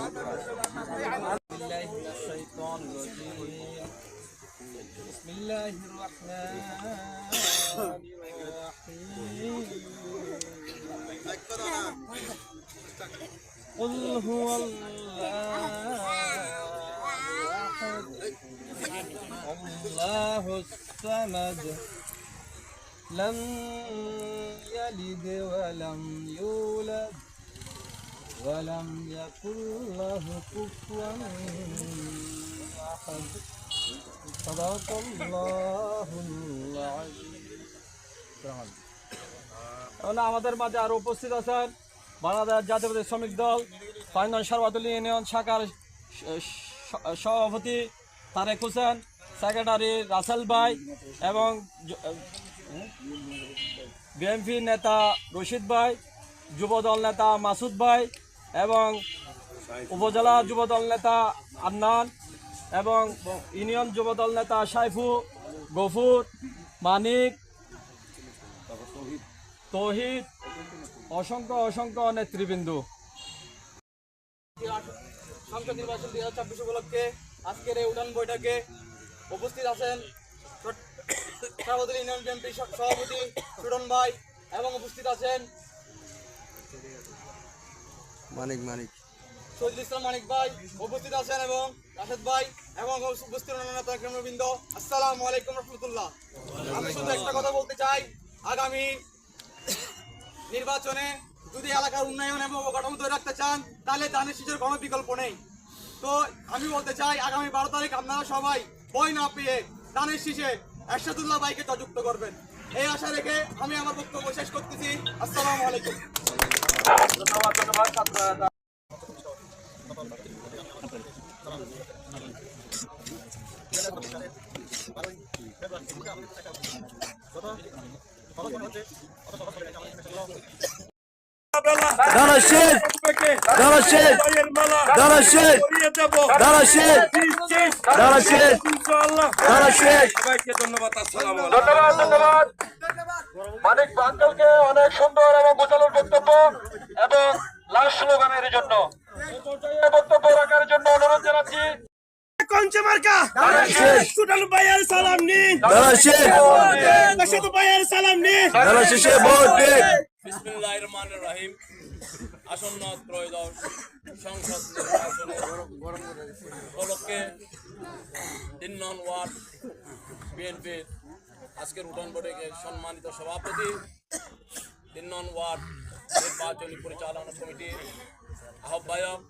بالله من الشيطان الرجيم. بسم الله الرحمن الرحيم. قل هو الله أحد الله الصمد لم يلد ولم يولد ولم يكن له كفوا أحد صدق الله العظيم. আমাদের মাঝে আরো উপস্থিত আছেন বাংলাদেশ জাতীয়তাবাদী শ্রমিক দল পাইনন সর্বদলীয় ইউনিয়ন শাখার সভাপতি তারেক হোসেন, সেক্রেটারি রাসেল ভাই এবং বিএনপি নেতা রশিদ ভাই, যুবদল নেতা মাসুদ ভাই এবং উপজেলা যুবদল নেতা আন্নান এবং ইউনিয়ন যুবদল নেতা সাইফু, গফুর, মানিক, তৌহিদ, অসংখ্য অসংখ্য নেতৃবৃন্দ। সংসদ নির্বাচন 2024 উপলক্ষে আজকের এই উঠান বৈঠকে উপস্থিত আছেন সর্বদলীয় ইউনিয়ন বিএনপি সভাপতি সুরন ভাই এবং উপস্থিত আছেন শহীদুল ইসলাম মানিক ভাই উপস্থিত আছেন এবং রাশেদ ভাই এবং উপস্থিত নেতা কেন্দ্রবৃন্দ। আসসালামু আলাইকুম রহমতুল্লাহ। আমি শুধু একটা কথা বলতে চাই, আগামী নির্বাচনে যদি এলাকার উন্নয়ন এবং অবকাঠামো ধরে রাখতে চান তাহলে ধানের শীষের কোনো বিকল্প নেই। তো আমি বলতে চাই আগামী 12 তারিখ আপনারা সবাই বই না পেয়ে ধানের শীষে এরশাদুল্লাহ ভাইকে জয়যুক্ত করবেন, এই আশা রেখে আমি আমার বক্তব্য শেষ করতেছি। আসসালামু আলাইকুম। ধন্যবাদ মানিক আঙ্কেলকে অনেক সুন্দর এবং গোছানোর বক্তব্য এবং লাস্ট স্লোগানের জন্য বক্তব্য রাখার জন্য অনুরোধ জানাচ্ছি। বিসমিল্লাহির রহমানির রহিম। আসন্ন ত্রয়োদশ সংসদ নির্বাচনের উপলক্ষে 3 নং ওয়ার্ড বিএনপির আজকের উঠান বৈঠকে সম্মানিত সভাপতি, 3 নং ওয়ার্ড নির্বাচনী পরিচালনা কমিটির আহ্বায়ক